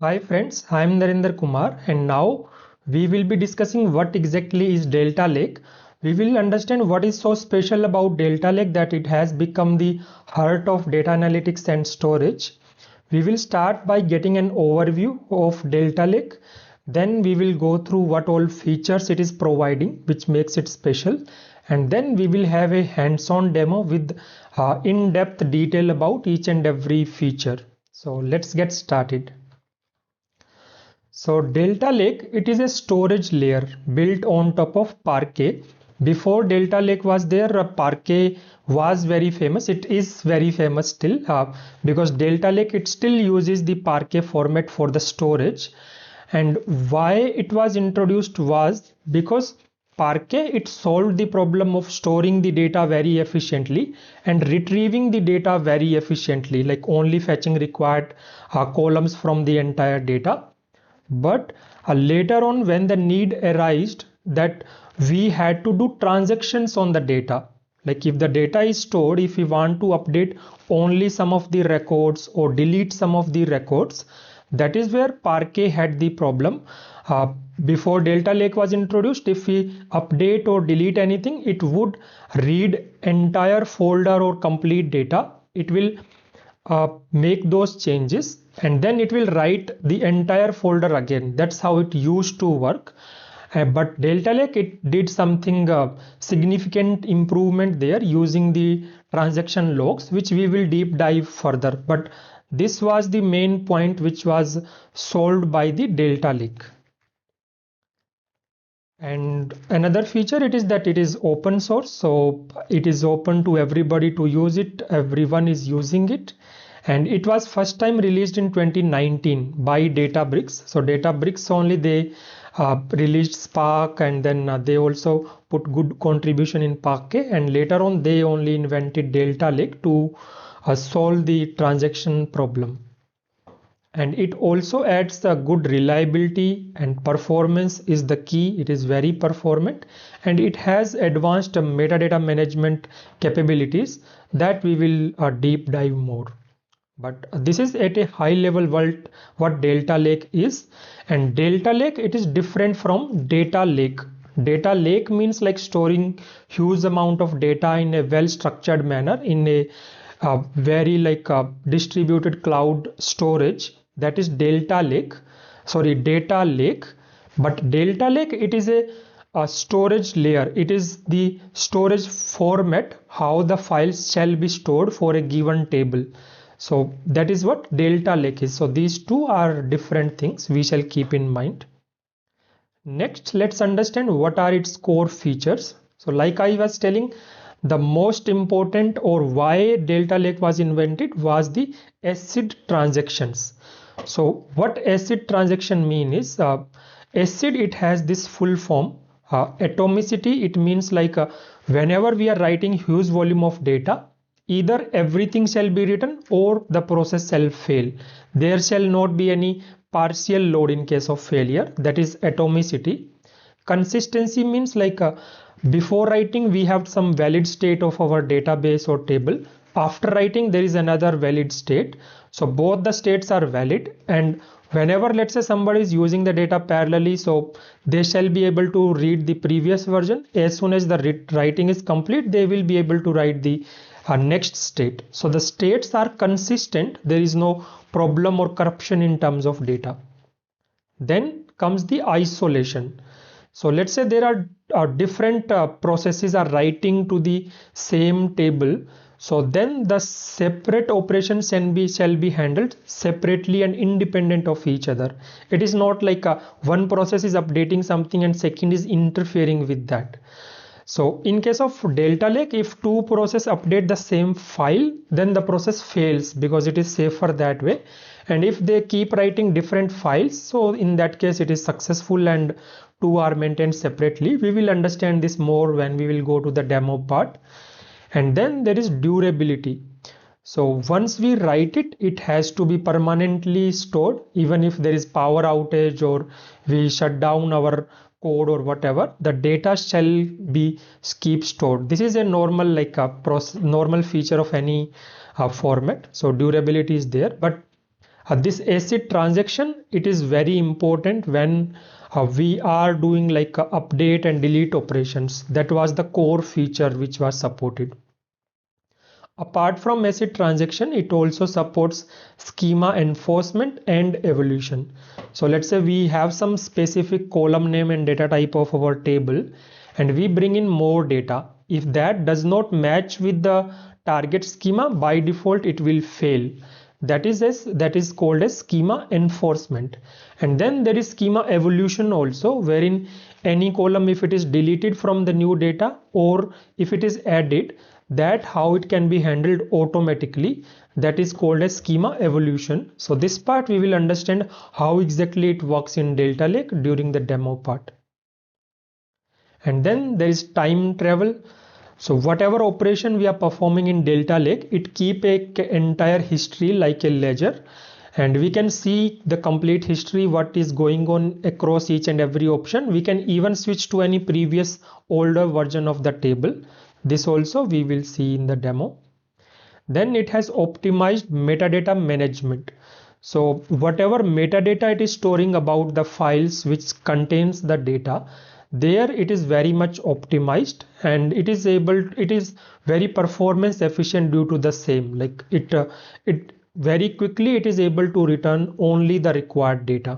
Hi friends, I am Narendra Kumar and now we will be discussing what exactly is Delta Lake. We will understand what is so special about Delta Lake that it has become the heart of data analytics and storage. We will start by getting an overview of Delta Lake. Then we will go through what all features it is providing which makes it special. And then we will have a hands-on demo with in-depth detail about each and every feature. So let's get started. So Delta Lake, it is a storage layer built on top of Parquet. Before Delta Lake was there, Parquet was very famous. It is very famous still because Delta Lake, it still uses the Parquet format for the storage. And why it was introduced was because Parquet, it solved the problem of storing the data very efficiently and retrieving the data very efficiently, like only fetching required columns from the entire data. But later on, when the need arose that we had to do transactions on the data, like if the data is stored, if we want to update only some of the records or delete some of the records, that is where Parquet had the problem. Before Delta Lake was introduced, if we update or delete anything, it would read entire folder or complete data. It will make those changes and then it will write the entire folder again. That's how it used to work. But Delta Lake, it did something significant improvement there using the transaction logs, which we will deep dive further. But this was the main point which was solved by the Delta Lake. And another feature it is that it is open source, so it is open to everybody to use it. Everyone is using it, and it was first time released in 2019 by Databricks. So Databricks only they released Spark, and then they also put good contribution in Parquet, and later on they only invented Delta Lake to solve the transaction problem. And it also adds the good reliability and performance is the key. It is very performant and it has advanced metadata management capabilities that we will deep dive more. But this is at a high level what Delta Lake is. And Delta Lake, it is different from Data Lake. Data Lake means like storing huge amount of data in a well structured manner in a very like distributed cloud storage. That is Data Lake. But Delta Lake, it is a storage layer. It is the storage format how the files shall be stored for a given table. So that is what Delta Lake is. So these two are different things we shall keep in mind. Next, let's understand what are its core features. So like I was telling, the most important or why Delta Lake was invented was the ACID transactions. So what ACID transaction mean is ACID, it has this full form atomicity. It means like whenever we are writing huge volume of data, either everything shall be written or the process shall fail. There shall not be any partial load in case of failure. That is atomicity. Consistency means like before writing we have some valid state of our database or table. After writing there is another valid state. So both the states are valid, and whenever let's say somebody is using the data parallelly, so they shall be able to read the previous version. As soon as the writing is complete, they will be able to write the next state. So the states are consistent. There is no problem or corruption in terms of data. Then comes the isolation. So let's say there are different processes are writing to the same table. So then the separate operations shall be handled separately and independent of each other. It is not like one process is updating something and second is interfering with that. So in case of Delta Lake, if two processes update the same file, then the process fails because it is safer that way. And if they keep writing different files, so in that case it is successful and two are maintained separately. We will understand this more when we will go to the demo part. And then there is durability. So once we write it, it has to be permanently stored. Even if there is power outage or we shut down our code or whatever, the data shall be keep stored. This is a normal like a normal feature of any format. So durability is there. But This ACID transaction, it is very important when we are doing like update and delete operations. That was the core feature which was supported. Apart from ACID transaction, it also supports schema enforcement and evolution. So let's say we have some specific column name and data type of our table, and we bring in more data. If that does not match with the target schema, by default it will fail. That is called as schema enforcement. And then there is schema evolution also, wherein any column, if it is deleted from the new data or if it is added, that how it can be handled automatically, that is called as schema evolution. So this part we will understand how exactly it works in Delta Lake during the demo part. And then there is time travel. So whatever operation we are performing in Delta Lake, it keep a entire history like a ledger, and we can see the complete history, what is going on across each and every option. We can even switch to any previous older version of the table. This also we will see in the demo. Then it has optimized metadata management. So whatever metadata it is storing about the files which contains the data, there it is very much optimized, and it is very performance efficient due to the same, like it very quickly it is able to return only the required data.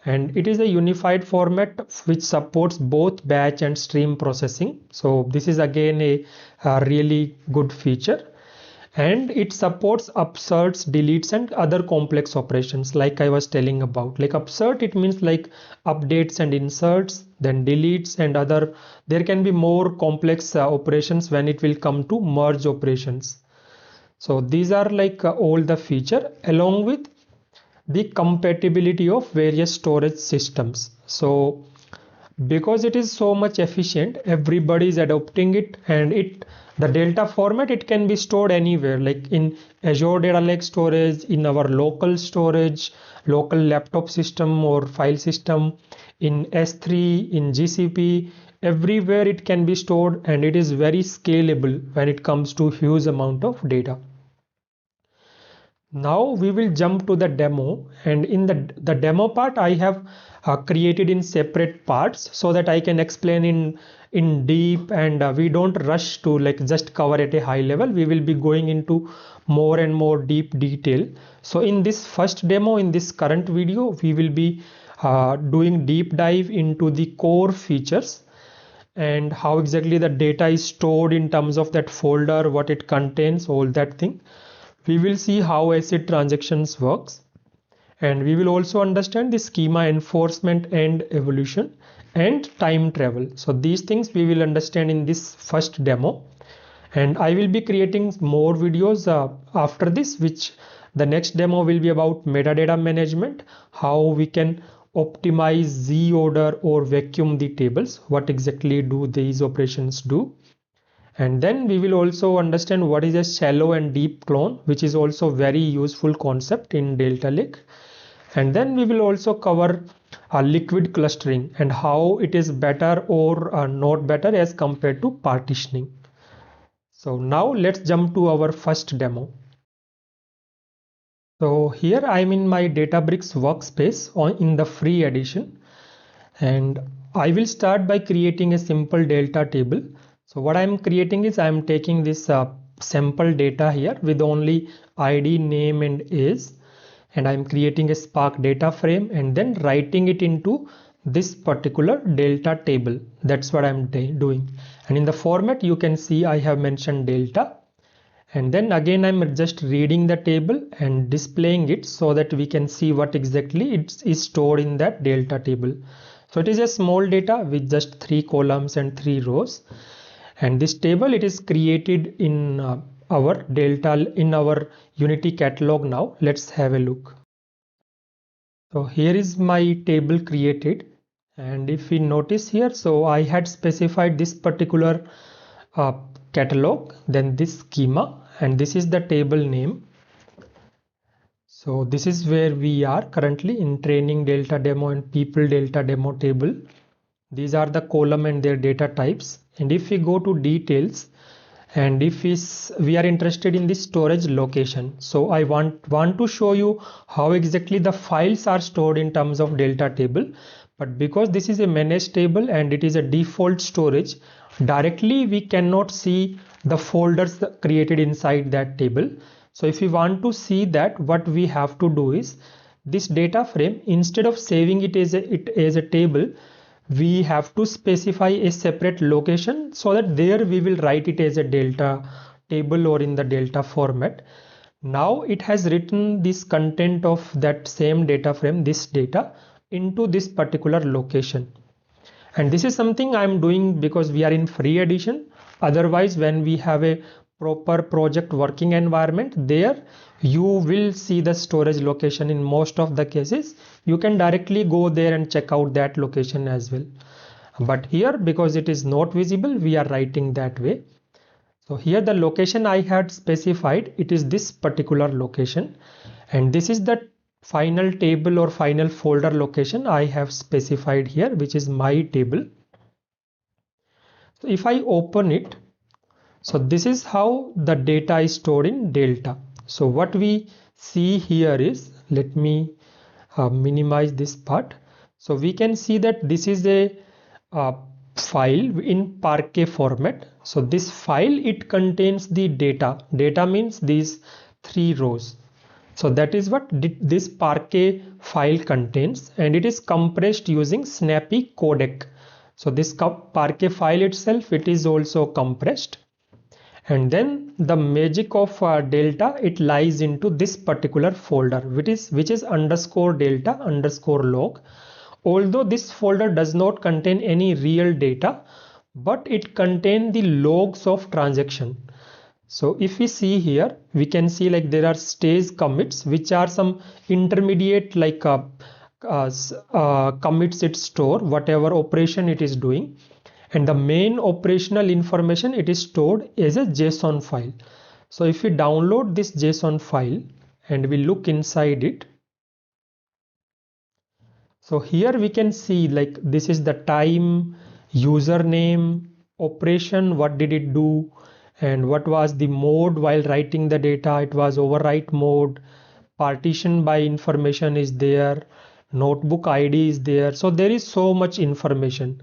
And it is a unified format which supports both batch and stream processing. So this is again a really good feature. And it supports upserts, deletes, and other complex operations like I was telling about. Like upsert, it means like updates and inserts, then deletes and other. There can be more complex operations when it will come to merge operations. So these are like all the feature, along with the compatibility of various storage systems. So because it is so much efficient, everybody is adopting it, and the Delta format, it can be stored anywhere, like in Azure Data Lake storage, in our local storage, local laptop system or file system, in S3, in GCP, everywhere it can be stored, and it is very scalable when it comes to huge amount of data. Now we will jump to the demo, and in the demo part I have created in separate parts so that I can explain in deep, and we don't rush to like just cover at a high level. We will be going into more and more deep detail. So in this first demo, in this current video, we will be doing deep dive into the core features and how exactly the data is stored in terms of that folder, what it contains, all that thing. We will see how ACID transactions works, and we will also understand the schema enforcement and evolution and time travel. So these things we will understand in this first demo, and I will be creating more videos after this, which the next demo will be about metadata management, how we can optimize Z order or vacuum the tables, what exactly do these operations do. And then we will also understand what is a shallow and deep clone, which is also very useful concept in Delta Lake. And then we will also cover liquid clustering and how it is better or not better as compared to partitioning. So now let's jump to our first demo. So here I'm in my Databricks workspace in the free edition, and I will start by creating a simple delta table. So what I'm creating is I'm taking this sample data here with only ID, name, and age, and I'm creating a Spark data frame and then writing it into this particular delta table. That's what I'm doing. And in the format you can see I have mentioned delta, and then again I'm just reading the table and displaying it so that we can see what exactly it is stored in that delta table. So it is a small data with just 3 columns and 3 rows. And this table, it is created in our Unity catalog. Now let's have a look. So here is my table created, and if we notice here, so I had specified this particular catalog, then this schema, and this is the table name. So this is where we are currently in training delta demo and people delta demo table. These are the column and their data types. And if we go to details, And if we are interested in the storage location, so I want to show you how exactly the files are stored in terms of delta table. But because this is a managed table and it is a default storage, directly we cannot see the folders created inside that table. So if we want to see that, what we have to do is this data frame, instead of saving it as a table, we have to specify a separate location so that there we will write it as a delta table or in the delta format. Now it has written this content of that same data frame, this data, into this particular location. And this is something I'm doing because we are in free edition. Otherwise, when we have a proper project working environment, there you will see the storage location. In most of the cases you can directly go there and check out that location as well. But here, because it is not visible, we are writing that way. So here the location I had specified, it is this particular location, and this is the final table or final folder location I have specified here, which is my table. So if I open it, so this is how the data is stored in delta. So what we see here is, let me minimize this part. So we can see that this is a file in Parquet format. So this file, it contains the data. Data means these 3 rows. So that is what this Parquet file contains, and it is compressed using Snappy codec. So this Parquet file itself, it is also compressed. And then the magic of delta, it lies into this particular folder, which is underscore delta underscore log. Although this folder does not contain any real data, but it contains the logs of transaction. So if we see here, we can see like there are stage commits, which are some intermediate like commits it store, whatever operation it is doing. And the main operational information, it is stored as a JSON file. So if we download this JSON file and we look inside it, so here we can see like this is the time, username, operation, what did it do, and what was the mode while writing the data. It was overwrite mode. Partition by information is there, notebook ID is there. So there is so much information,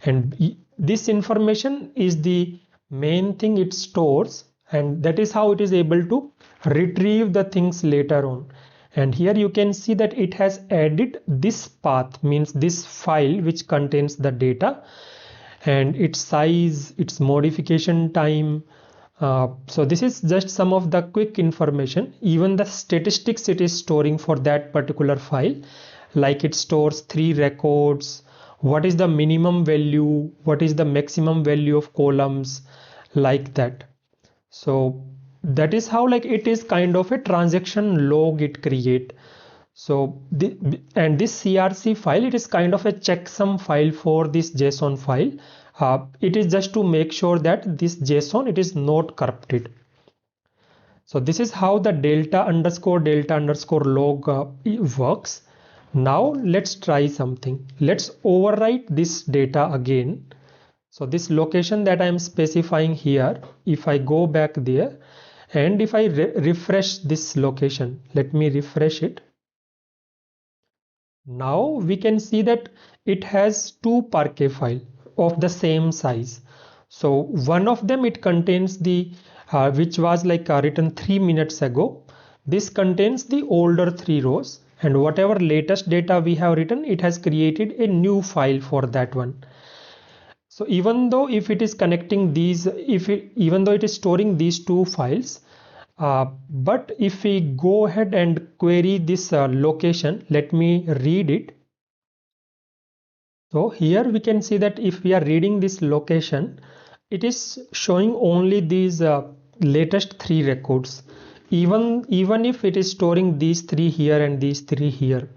and this information is the main thing it stores, and that is how it is able to retrieve the things later on. And here you can see that it has added this path, means this file which contains the data, and its size, its modification time. So this is just some of the quick information. Even the statistics it is storing for that particular file, like it stores 3 records, what is the minimum value, what is the maximum value of columns, like that. So that is how like it is kind of a transaction log it create. So this CRC file, it is kind of a checksum file for this JSON file. It is just to make sure that this JSON, it is not corrupted. So this is how the delta underscore log works. Now let's try something. Let's overwrite this data again. So this location that I am specifying here, if I go back there and if I refresh this location, let me refresh it. Now we can see that it has 2 Parquet files of the same size. So one of them, it contains the which was like written 3 minutes ago. This contains the older 3 rows, and whatever latest data we have written, it has created a new file for that one. So even though if it is connecting these, even though it is storing these 2 files, but if we go ahead and query this location, let me read it. So here we can see that if we are reading this location, it is showing only these latest 3 records, even if it is storing these 3 here and these 3 here.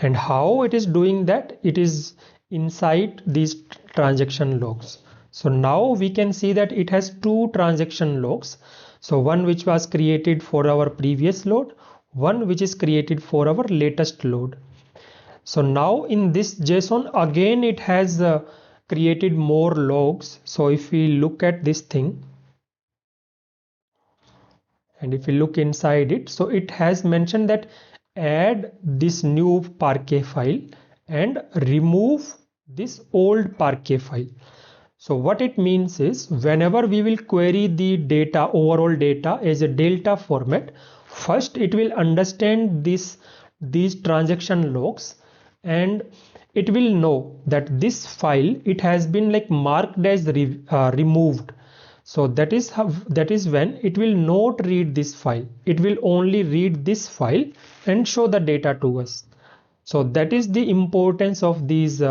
And how it is doing that? It is inside these transaction logs. So now we can see that it has 2 transaction logs. So one which was created for our previous load, one which is created for our latest load. So now in this JSON, again it has created more logs. So if we look at this thing, And if you look inside it, so it has mentioned that add this new Parquet file and remove this old Parquet file. So what it means is, whenever we will query the data, overall data as a delta format, first it will understand these transaction logs, and it will know that this file, it has been like marked as removed. So that is when it will not read this file. It will only read this file and show the data to us. So that is the importance of these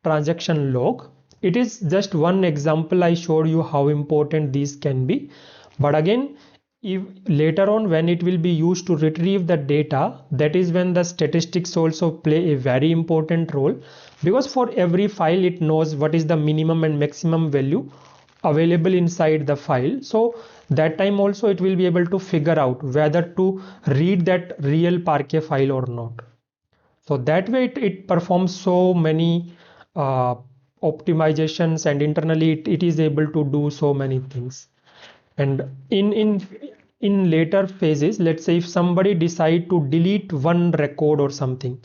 transaction log. It is just one example I showed you how important these can be. But again, if later on when it will be used to retrieve the data, that is when the statistics also play a very important role, because for every file it knows what is the minimum and maximum value available inside the file. So that time also it will be able to figure out whether to read that real Parquet file or not. So that way it performs so many uh, optimizations, and internally it is able to do so many things. And in later phases, let's say if somebody decide to delete one record or something,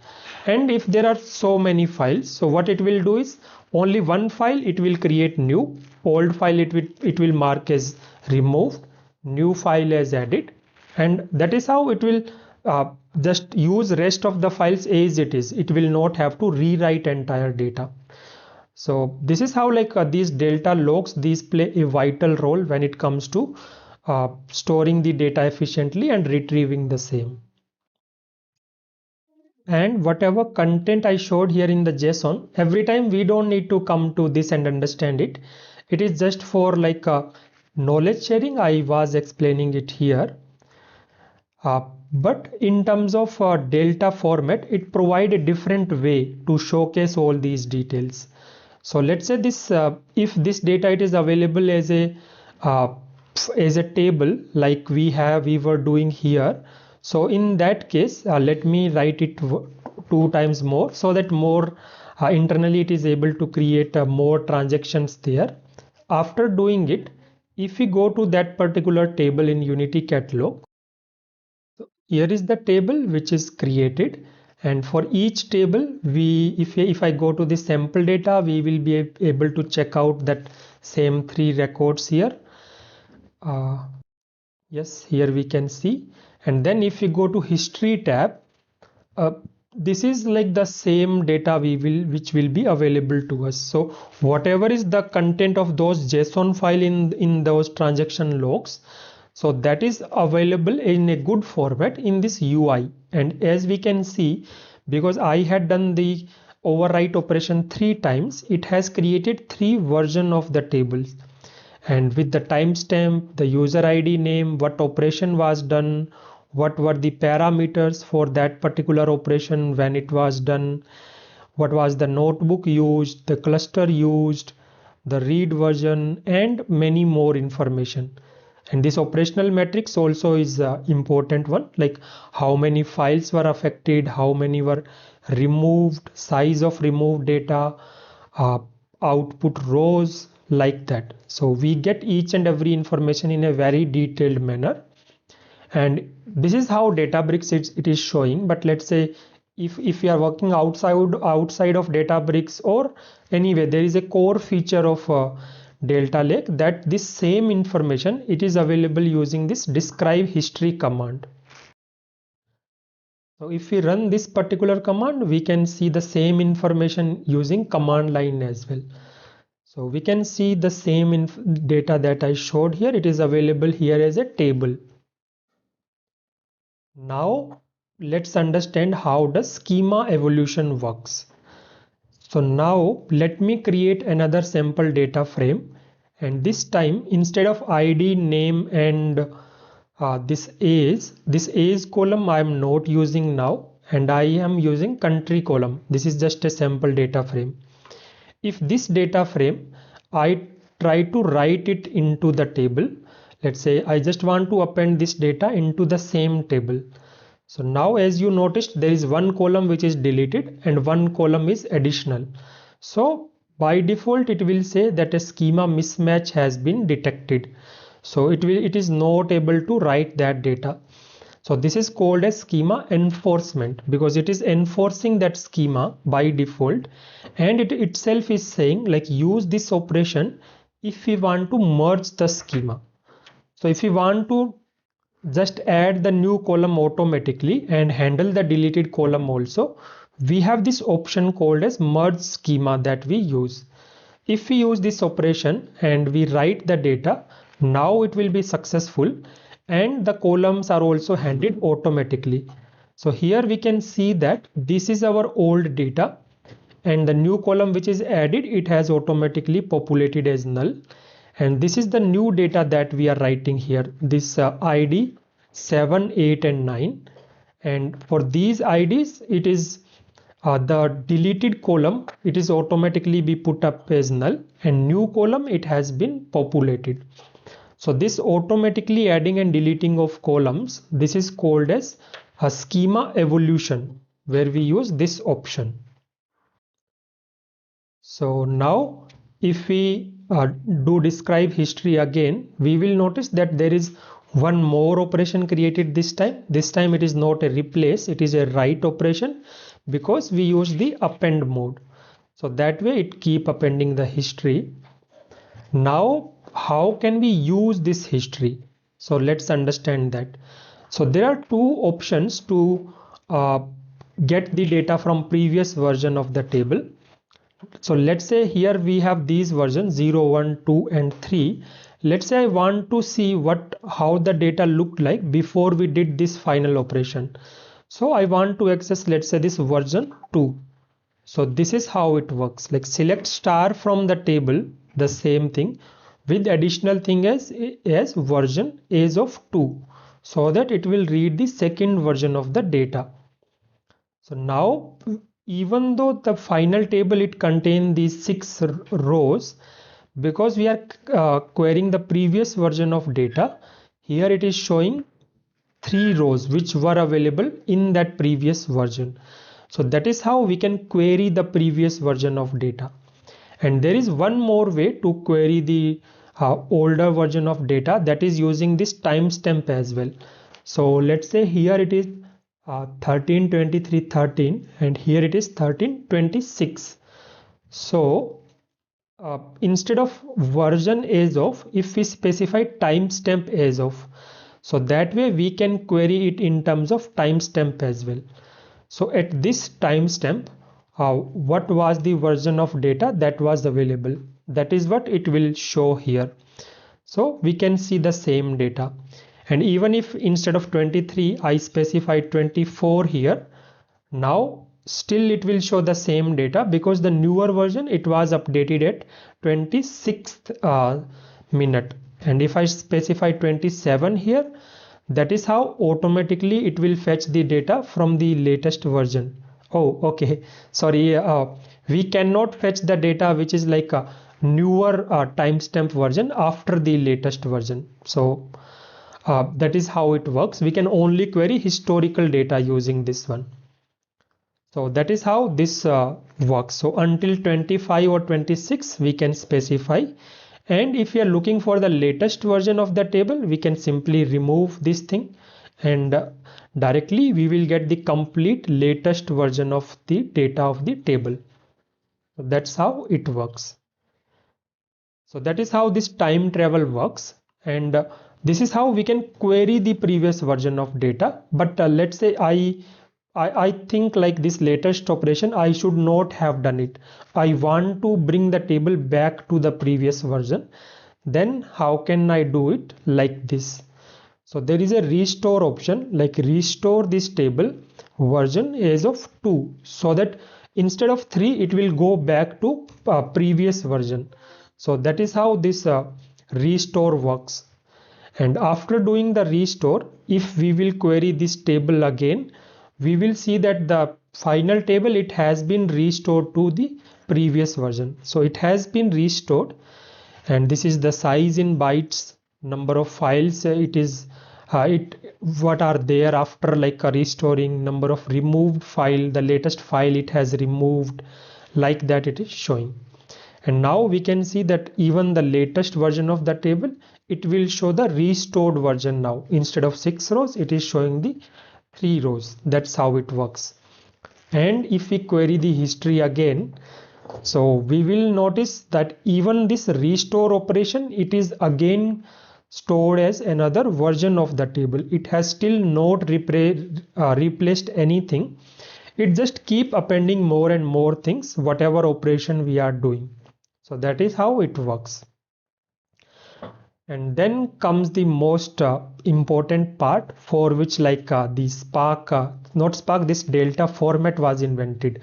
and if there are so many files, so what it will do is, only one file it will create new, old file it will mark as removed, new file as added, and that is how it will just use rest of the files as it is. It will not have to rewrite entire data. So this is how these delta logs, these play a vital role when it comes to storing the data efficiently and retrieving the same. And whatever content I showed here in the JSON, every time we don't need to come to this and understand it. It is just for knowledge sharing. I was explaining it here. But in terms of delta format, it provides a different way to showcase all these details. So let's say this, if this data it is available as a table like we were doing here. So in that case, let me write it 2 times more, so that more internally it is able to create more transactions there. After doing it, if we go to that particular table in Unity catalog, here is the table which is created, and for each table if I go to the sample data, we will be able to check out that same 3 records here. Yes, here we can see. And then if we go to history tab, this is like the same data which will be available to us. So whatever is the content of those JSON file in those transaction logs, so that is available in a good format in this UI. And as we can see, because I had done the overwrite operation 3 times, it has created 3 versions of the tables, and with the timestamp, the user ID name, what operation was done, what were the parameters for that particular operation when it was done, what was the notebook used, the cluster used, the read version, and many more information. And this operational metrics also is important one, like how many files were affected, how many were removed, size of removed data, output rows, like that. So we get each and every information in a very detailed manner. And this is how Databricks it is showing. But let's say if you are working outside of Databricks, or anyway, there is a core feature of Delta Lake, that this same information it is available using this describe history command. So if we run this particular command, we can see the same information using command line as well. So we can see the same data that I showed here. It is available here as a table. Now let's understand how the schema evolution works. So now let me create another sample data frame, and this time instead of ID, name, and this age column I am not using now, and I am using country column. This is just a sample data frame. If this data frame I try to write it into the table, let's say I just want to append this data into the same table. So now as you noticed, there is one column which is deleted and one column is additional. So by default it will say that a schema mismatch has been detected. so it is not able to write that data. So this is called as schema enforcement, because it is enforcing that schema by default, and it itself is saying like use this operation if we want to merge the schema. So if we want to just add the new column automatically and handle the deleted column also, we have this option called as merge schema that we use. If we use this operation and we write the data, now it will be successful and the columns are also handled automatically. So here we can see that this is our old data, and the new column which is added, it has automatically populated as null. And this is the new data that we are writing here, this ID 7, 8 and 9. And for these IDs, it is the deleted column, it is automatically be put up as null, and new column it has been populated. So this automatically adding and deleting of columns, this is called as a schema evolution, where we use this option. So now if we do describe history again, we will notice that there is one more operation created this time. This time it is not a replace, it is a write operation, because we use the append mode. So that way it keep appending the history. Now how can we use this history? So let's understand that. So there are two options to get the data from previous version of the table. So let's say here we have these versions 0, 1, 2 and 3. Let's say I want to see how the data looked like before we did this final operation. So I want to access, let's say, this version 2. So this is how it works, like select star from the table, the same thing, with additional thing as version as of 2, so that it will read the second version of the data. So now even though the final table it contains these 6 rows, because we are querying the previous version of data, here it is showing 3 rows which were available in that previous version. So that is how we can query the previous version of data. And there is one more way to query the older version of data, that is using this timestamp as well. So let's say here it is 13 23 13 and here it is 13 26. So instead of version as of, if we specify timestamp as of, so that way we can query it in terms of timestamp as well. So at this timestamp, what was the version of data that was available, that is what it will show here. So we can see the same data. And even if instead of 23 I specify 24 here, now still it will show the same data, because the newer version it was updated at 26th minute. And if I specify 27 here, that is how automatically it will fetch the data from the latest version. Oh, okay, sorry, we cannot fetch the data which is like a newer timestamp version after the latest version. So that is how it works. We can only query historical data using this one. So that is how this works. So until 25 or 26 we can specify, and if we are looking for the latest version of the table, we can simply remove this thing, and directly we will get the complete latest version of the data of the table. So that's how it works. So that is how this time travel works, and this is how we can query the previous version of data. But let's say I think like this latest operation I should not have done it. I want to bring the table back to the previous version. Then how can I do it? Like this. So there is a restore option, like restore this table version as of 2, so that instead of 3 it will go back to previous version. So that is how this restore works. And after doing the restore, if we will query this table again, we will see that the final table it has been restored to the previous version. So it has been restored, and this is the size in bytes, number of files what are there after like restoring, number of removed file, the latest file it has removed, like that it is showing. And now we can see that even the latest version of the table it will show the restored version now. Instead of 6 rows, it is showing the 3 rows. That's how it works. And if we query the history again, so we will notice that even this restore operation, it is again stored as another version of the table. It has still not replaced anything. It just keep appending more and more things, whatever operation we are doing. So that is how it works. And then comes the most important part, for which the Spark, not Spark, this Delta format was invented,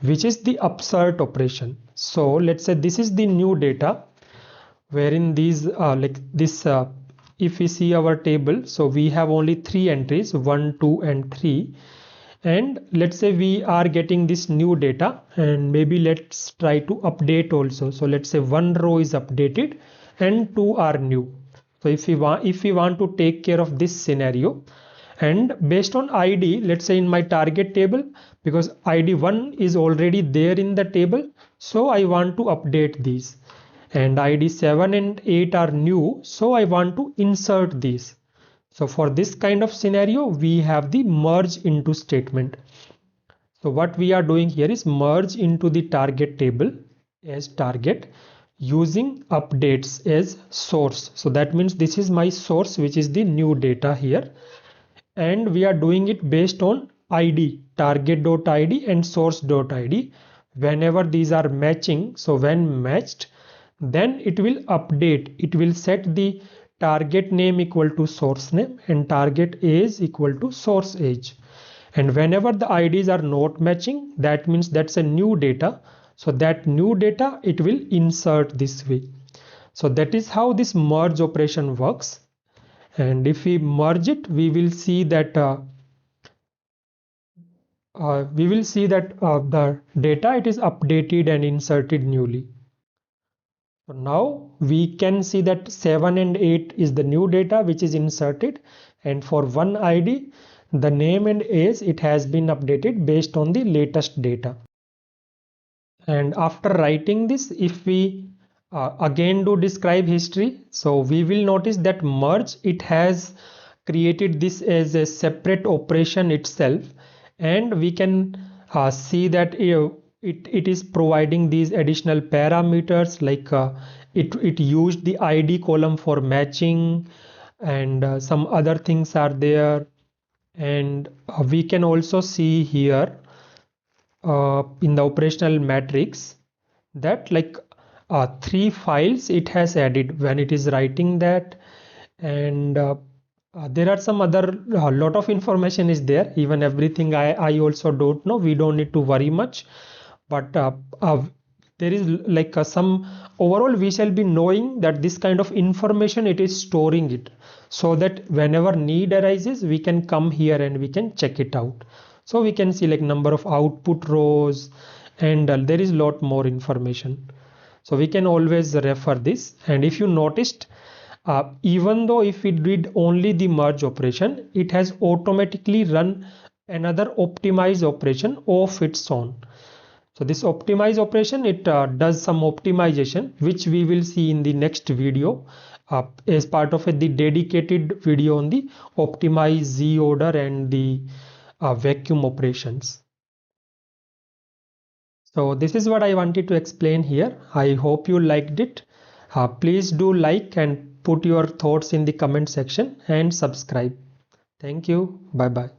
which is the upsert operation. So let's say this is the new data, wherein these if we see our table, so we have only 3 entries, 1, 2 and 3. And let's say we are getting this new data, and maybe let's try to update also. So let's say 1 row is updated and 2 are new. So if we want to take care of this scenario, and based on ID, let's say in my target table, because ID 1 is already there in the table, so I want to update these, and ID 7 and 8 are new, so I want to insert these. So for this kind of scenario, we have the merge into statement. So what we are doing here is merge into the target table as target, using updates as source. So that means this is my source, which is the new data here, and we are doing it based on ID, target.id and source.id. Whenever these are matching, so when matched, then it will update. It will set the target name equal to source name and target age equal to source age. And whenever the IDs are not matching, that means that's a new data. So that new data, it will insert this way. So that is how this merge operation works. And if we merge it, we will see that the data, it is updated and inserted newly. So now we can see that 7 and 8 is the new data which is inserted, and for one ID, the name and age, it has been updated based on the latest data. And after writing this, if we again do describe history, so we will notice that merge, it has created this as a separate operation itself, and we can see that it is providing these additional parameters, it used the ID column for matching, and some other things are there. And we can also see here in the operational matrix that 3 files it has added when it is writing that. And there are some other lot of information is there. Even everything I also don't know. We don't need to worry much, but there is some overall we shall be knowing that this kind of information, it is storing it, so that whenever need arises, we can come here and we can check it out. So we can see number of output rows, and there is lot more information. So we can always refer this. And if you noticed, even though if we did only the merge operation, it has automatically run another optimize operation of its own. So this optimize operation, it does some optimization, which we will see in the next video as part of the dedicated video on the optimize Z order and the vacuum operations. So this is what I wanted to explain here. I hope you liked it. Please do like and put your thoughts in the comment section and subscribe. Thank you. Bye bye.